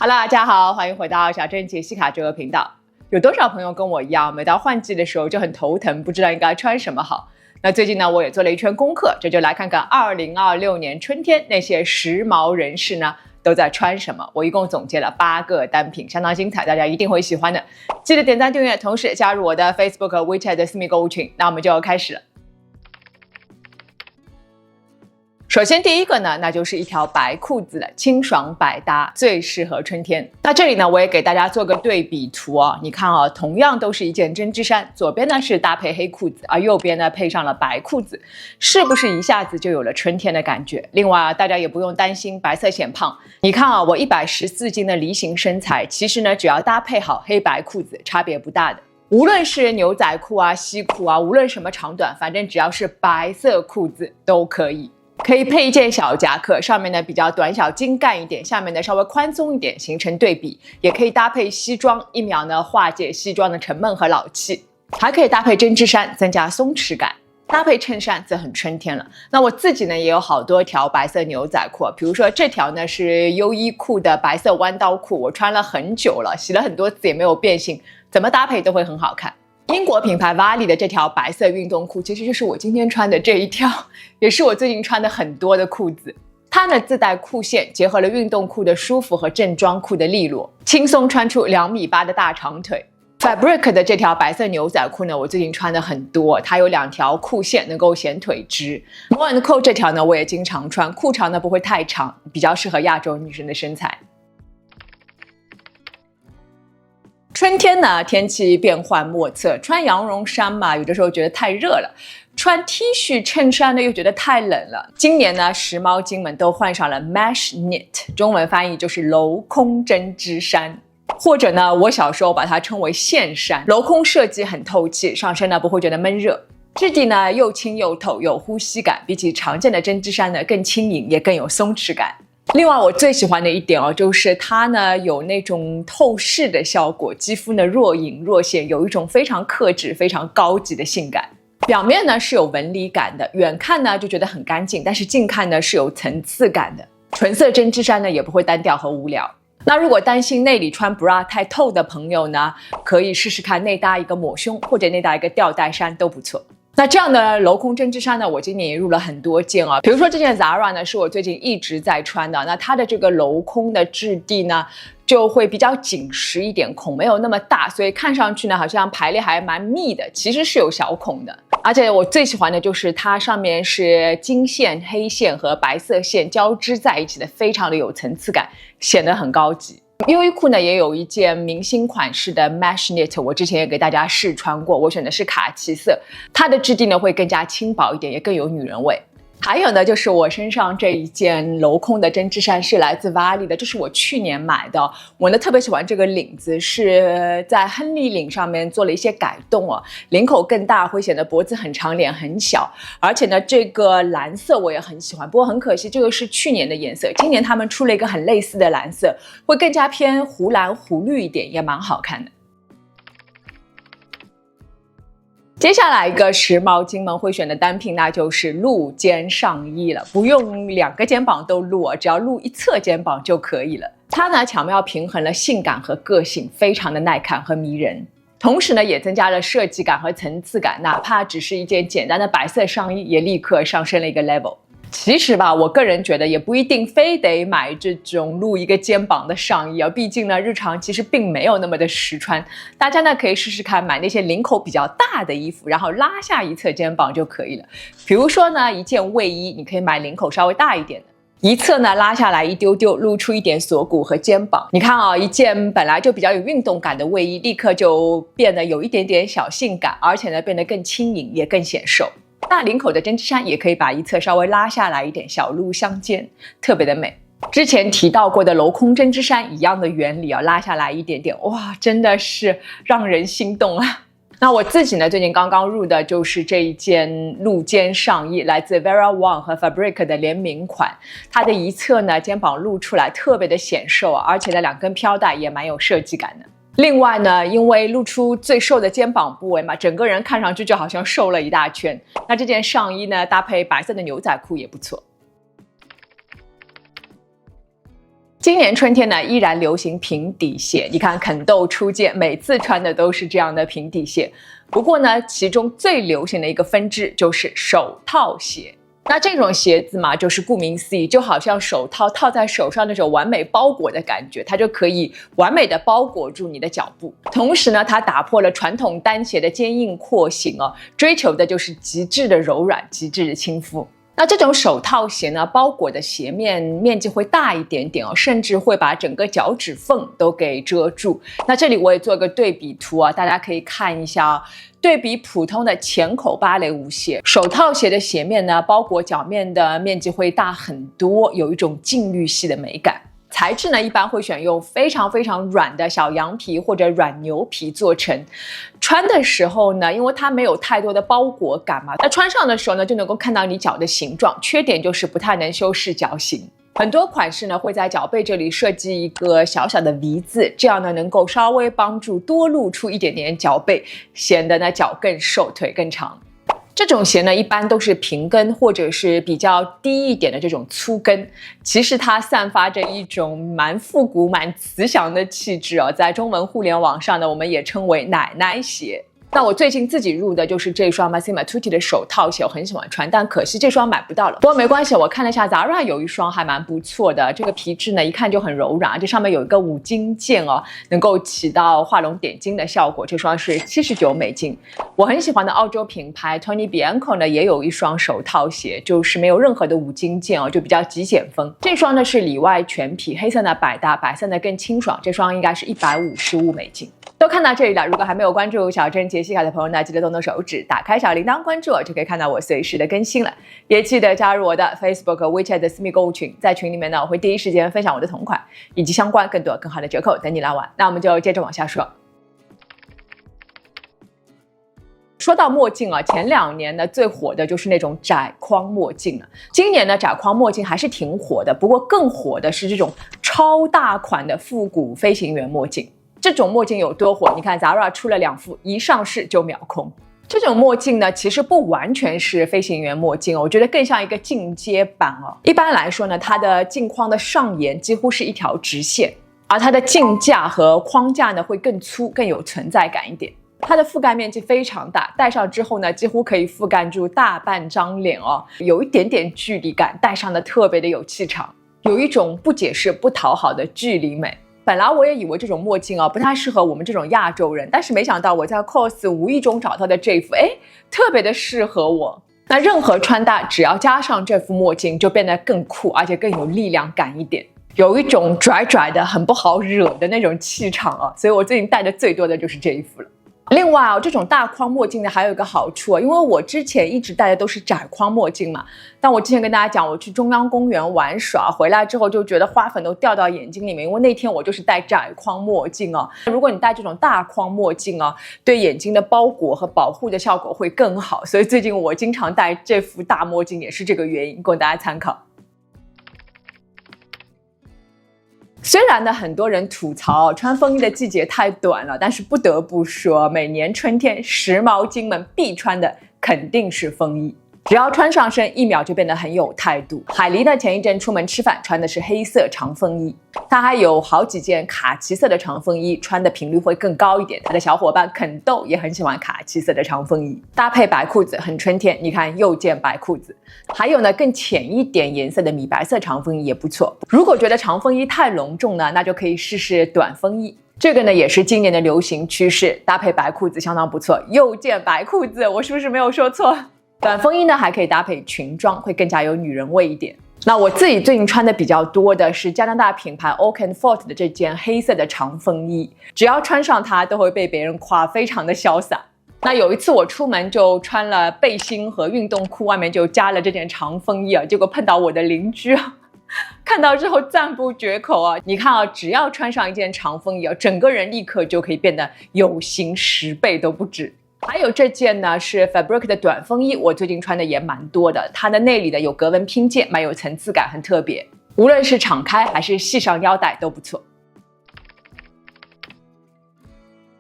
Hello， 大家好，欢迎回到小镇杰西卡这个频道。有多少朋友跟我一样，每到换季的时候就很头疼，不知道应该穿什么好？那最近呢，我也做了一圈功课，这就来看看2026年春天那些时髦人士呢都在穿什么。我一共总结了8个单品，相当精彩，大家一定会喜欢的。记得点赞订阅，同时加入我的 Facebook、WeChat 的私密购物群。那我们就开始了。首先第一个呢，那就是一条白裤子了，清爽百搭，最适合春天。那这里呢，我也给大家做个对比图啊，你看啊，同样都是一件针织衫，左边呢是搭配黑裤子，而右边呢配上了白裤子，是不是一下子就有了春天的感觉？另外啊，大家也不用担心白色显胖。你看啊，我114斤的梨形身材，其实呢，只要搭配好黑白裤子，差别不大的。无论是牛仔裤啊、西裤啊，无论什么长短，反正只要是白色裤子都可以。可以配一件小夹克，上面呢比较短小精干一点，下面呢稍微宽松一点，形成对比。也可以搭配西装，一秒呢化解西装的沉闷和老气。还可以搭配针织衫，增加松弛感。搭配衬衫则很春天了。那我自己呢也有好多条白色牛仔裤，比如说这条呢是优衣库的白色弯刀裤，我穿了很久了，洗了很多次也没有变形，怎么搭配都会很好看。英国品牌 Vali 的这条白色运动裤，其实就是我今天穿的这一条，也是我最近穿的很多的裤子。它呢自带裤线，结合了运动裤的舒服和正装裤的利落，轻松穿出2.8米的大长腿。Fabric 的这条白色牛仔裤呢，我最近穿的很多，它有2条裤线，能够显腿直。More & Co 这条呢，我也经常穿，裤长呢不会太长，比较适合亚洲女生的身材。春天呢，天气变幻莫测，穿羊绒衫嘛，有的时候觉得太热了；穿 T 恤、衬衫呢，又觉得太冷了。今年呢，时髦精们都换上了 Mesh Knit， 中文翻译就是镂空针织衫，或者呢，我小时候把它称为线衫。镂空设计很透气，上身呢不会觉得闷热，质地呢又轻又透，有呼吸感，比起常见的针织衫呢更轻盈，也更有松弛感。另外我最喜欢的一点哦，就是它呢有那种透视的效果，肌肤呢若隐若现，有一种非常克制、非常高级的性感。表面呢是有纹理感的，远看呢就觉得很干净，但是近看呢是有层次感的。纯色针织衫呢也不会单调和无聊。那如果担心内里穿 bra 太透的朋友呢，可以试试看内搭一个抹胸，或者内搭一个吊带衫都不错。那这样的镂空针织衫呢，我今年也入了很多件啊。比如说这件 Zara 呢，是我最近一直在穿的。那它的这个镂空的质地呢，就会比较紧实一点，孔没有那么大，所以看上去呢，好像排列还蛮密的，其实是有小孔的。而且我最喜欢的就是它上面是金线、黑线和白色线交织在一起的，非常的有层次感，显得很高级。优衣库呢也有一件明星款式的 Mesh Knit， 我之前也给大家试穿过，我选的是卡其色，它的质地呢会更加轻薄一点，也更有女人味。还有呢，就是我身上这一件镂空的针织衫是来自 Vali 的，这是我去年买的。我呢特别喜欢这个领子，是在亨利领上面做了一些改动哦，领口更大，会显得脖子很长，脸很小。而且呢，这个蓝色我也很喜欢，不过很可惜，这个是去年的颜色，今年他们出了一个很类似的蓝色，会更加偏湖蓝湖绿一点，也蛮好看的。接下来一个时髦精们会选的单品，那就是露肩上衣了。不用2个肩膀都露，只要露一侧肩膀就可以了。它呢巧妙平衡了性感和个性，非常的耐看和迷人。同时呢也增加了设计感和层次感，哪怕只是一件简单的白色上衣，也立刻上升了一个 level。其实吧，我个人觉得也不一定非得买这种露一个肩膀的上衣啊，毕竟呢，日常其实并没有那么的实穿。大家呢可以试试看买那些领口比较大的衣服，然后拉下一侧肩膀就可以了。比如说呢，一件卫衣，你可以买领口稍微大一点的，一侧呢拉下来一丢丢，露出一点锁骨和肩膀。你看啊，一件本来就比较有运动感的卫衣，立刻就变得有一点点小性感，而且呢变得更轻盈，也更显瘦。大领口的针织衫也可以把一侧稍微拉下来一点，小露相间，特别的美。之前提到过的镂空针织衫一样的原理啊，拉下来一点点，哇，真的是让人心动啊！那我自己呢，最近刚刚入的就是这一件露肩上衣，来自 Vera Wang 和 Fabric 的联名款。它的一侧呢，肩膀露出来特别的显瘦啊，而且呢，2根飘带也蛮有设计感的。另外呢，因为露出最瘦的肩膀部位嘛，整个人看上去就好像瘦了一大圈。那这件上衣呢，搭配白色的牛仔裤也不错。今年春天呢，依然流行平底鞋。你看肯豆出街，每次穿的都是这样的平底鞋。不过呢，其中最流行的一个分支就是手套鞋。那这种鞋子嘛，就是顾名思义，就好像手套套在手上那种完美包裹的感觉，它就可以完美的包裹住你的脚步。同时呢，它打破了传统单鞋的坚硬廓形哦，追求的就是极致的柔软、极致的亲肤。那这种手套鞋呢，包裹的鞋面积会大一点点哦，甚至会把整个脚趾缝都给遮住。那这里我也做个对比图啊，大家可以看一下啊。对比普通的浅口芭蕾舞鞋，手套鞋的鞋面呢，包裹脚面的面积会大很多，有一种浸浴系的美感。材质呢，一般会选用非常软的小羊皮或者软牛皮做成。穿的时候呢，因为它没有太多的包裹感嘛，那穿上的时候呢，就能够看到你脚的形状。缺点就是不太能修饰脚型。很多款式呢会在脚背这里设计一个小小的 V 字，这样呢能够稍微帮助多露出一点点脚背，显得呢脚更瘦，腿更长。这种鞋呢，一般都是平跟或者是比较低一点的这种粗跟，其实它散发着一种蛮复古、蛮慈祥的气质哦。在中文互联网上呢，我们也称为奶奶鞋。那我最近自己入的就是这双 Massimo Tutti 的手套鞋，我很喜欢穿，但可惜这双买不到了。不过没关系，我看了一下 Zara 有一双还蛮不错的，这个皮质呢一看就很柔软，这上面有一个五金件哦，能够起到画龙点睛的效果。这双是$79。我很喜欢的澳洲品牌 Tony Bianco 呢也有一双手套鞋，就是没有任何的五金件哦，就比较极简风。这双呢是里外全皮，黑色呢百搭，白色呢更清爽。这双应该是$155。都看到这里了，如果还没有关注小珍杰西卡的朋友呢，记得动动手指，打开小铃铛关注我，就可以看到我随时的更新了。也记得加入我的 Facebook 和 WeChat 的私密购物群，在群里面呢，我会第一时间分享我的同款以及相关更多更好的折扣等你来玩。那我们就接着往下说。说到墨镜啊，前2年呢最火的就是那种窄框墨镜了。今年呢窄框墨镜还是挺火的，不过更火的是这种超大款的复古飞行员墨镜。这种墨镜有多火？你看 Zara 出了2副，一上市就秒空。这种墨镜呢，其实不完全是飞行员墨镜，我觉得更像一个进阶版哦。一般来说呢，它的镜框的上沿几乎是一条直线，而它的镜架和框架呢会更粗，更有存在感一点。它的覆盖面积非常大，戴上之后呢，几乎可以覆盖住大半张脸哦，有一点点距离感，戴上的特别的有气场，有一种不解释不讨好的距离美。本来我也以为这种墨镜不太适合我们这种亚洲人，但是没想到我在 COS 无意中找到的这副，特别的适合我。那任何穿搭只要加上这副墨镜，就变得更酷，而且更有力量感一点，有一种拽拽的、很不好惹的那种气场啊。所以我最近戴的最多的就是这一副了。另外这种大框墨镜呢还有一个好处因为我之前一直戴的都是窄框墨镜嘛，但我之前跟大家讲，我去中央公园玩耍回来之后就觉得花粉都掉到眼睛里面，因为那天我就是戴窄框墨镜如果你戴这种大框墨镜对眼睛的包裹和保护的效果会更好，所以最近我经常戴这副大墨镜也是这个原因，供大家参考。虽然呢，很多人吐槽穿风衣的季节太短了，但是不得不说，每年春天时髦精们必穿的肯定是风衣。只要穿上身，1秒就变得很有态度。海狸呢，前一阵出门吃饭穿的是黑色长风衣，他还有好几件卡其色的长风衣，穿的频率会更高一点。他的小伙伴肯豆也很喜欢卡其色的长风衣，搭配白裤子很春天。你看又见白裤子，还有呢更浅一点颜色的米白色长风衣也不错。如果觉得长风衣太隆重呢，那就可以试试短风衣。这个呢也是今年的流行趋势，搭配白裤子相当不错。又见白裤子，我是不是没有说错？短风衣呢还可以搭配裙装，会更加有女人味一点。那我自己最近穿的比较多的是加拿大品牌 Oak & Fort 的这件黑色的长风衣，只要穿上它都会被别人夸非常的潇洒。那有一次我出门就穿了背心和运动裤，外面就加了这件长风衣结果碰到我的邻居看到之后赞不绝口你看只要穿上一件长风衣整个人立刻就可以变得有型10倍都不止。还有这件呢是 Fabric 的短风衣，我最近穿的也蛮多的，它的内里的有格纹拼件，蛮有层次感，很特别，无论是敞开还是系上腰带都不错。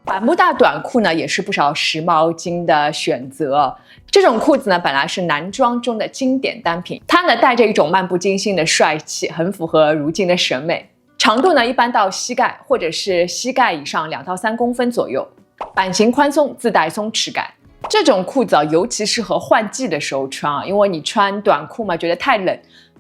帆布大短裤呢也是不少时髦精的选择。这种裤子呢本来是男装中的经典单品，它呢带着一种漫不经心的帅气，很符合如今的审美。长度呢一般到膝盖或者是膝盖以上2到3公分左右，版型宽松，自带松弛感。这种裤子尤其适合换季的时候穿因为你穿短裤嘛觉得太冷，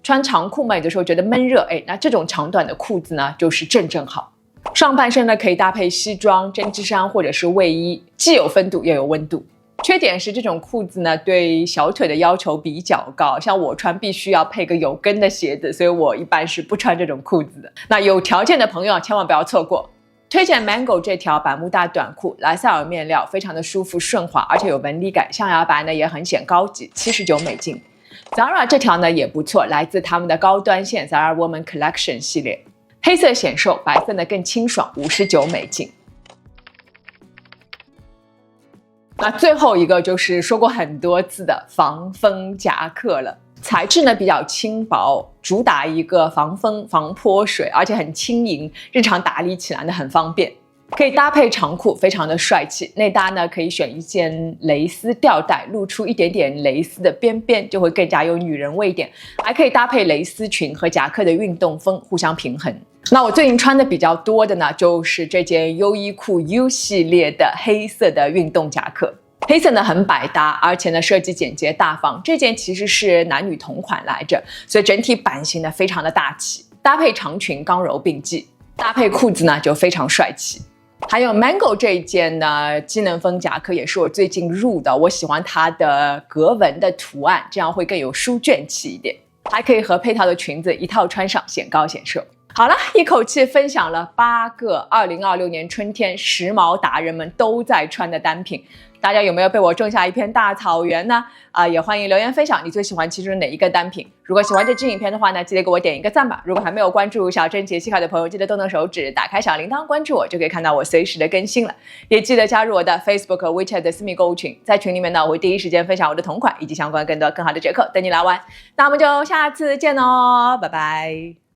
穿长裤嘛有的时候觉得闷热，那这种长短的裤子呢就是正好。上半身呢可以搭配西装、针织衫或者是卫衣，既有风度又有温度。缺点是这种裤子呢对小腿的要求比较高，像我穿必须要配个有跟的鞋子，所以我一般是不穿这种裤子的。那有条件的朋友千万不要错过。推荐 Mango 这条百慕大短裤，莱赛尔面料非常的舒服顺滑，而且有纹理感，象牙白呢也很显高级，79美金。Zara 这条呢也不错，来自他们的高端线 Zara Woman Collection 系列，黑色显瘦，白色呢更清爽，59美金。那最后一个就是说过很多次的防风夹克了，材质呢比较轻薄，主打一个防风、防泼水，而且很轻盈，日常打理起来呢很方便。可以搭配长裤，非常的帅气。内搭呢可以选一件蕾丝吊带，露出一点点蕾丝的边边，就会更加有女人味一点。还可以搭配蕾丝裙和夹克的运动风，互相平衡。那我最近穿的比较多的呢，就是这件优衣库 U 系列的黑色的运动夹克。黑色呢很百搭，而且呢设计简洁大方。这件其实是男女同款来着，所以整体版型呢非常的大气，搭配长裙刚柔并济，搭配裤子呢就非常帅气。还有 Mango 这一件呢机能风夹克也是我最近入的，我喜欢它的格纹的图案，这样会更有书卷气一点。还可以和配套的裙子一套穿上，显高显瘦。好了，一口气分享了8个2026年春天时髦达人们都在穿的单品，大家有没有被我种下一片大草原呢？也欢迎留言分享你最喜欢其中哪一个单品。如果喜欢这支影片的话呢，记得给我点一个赞吧。如果还没有关注小珍杰西卡的朋友，记得动动手指打开小铃铛关注我，就可以看到我随时的更新了。也记得加入我的 Facebook 和 WeChat 的私密购物群，在群里面呢，我会第一时间分享我的同款以及相关更多更好的折扣等你来玩。那我们就下次见哦，拜拜。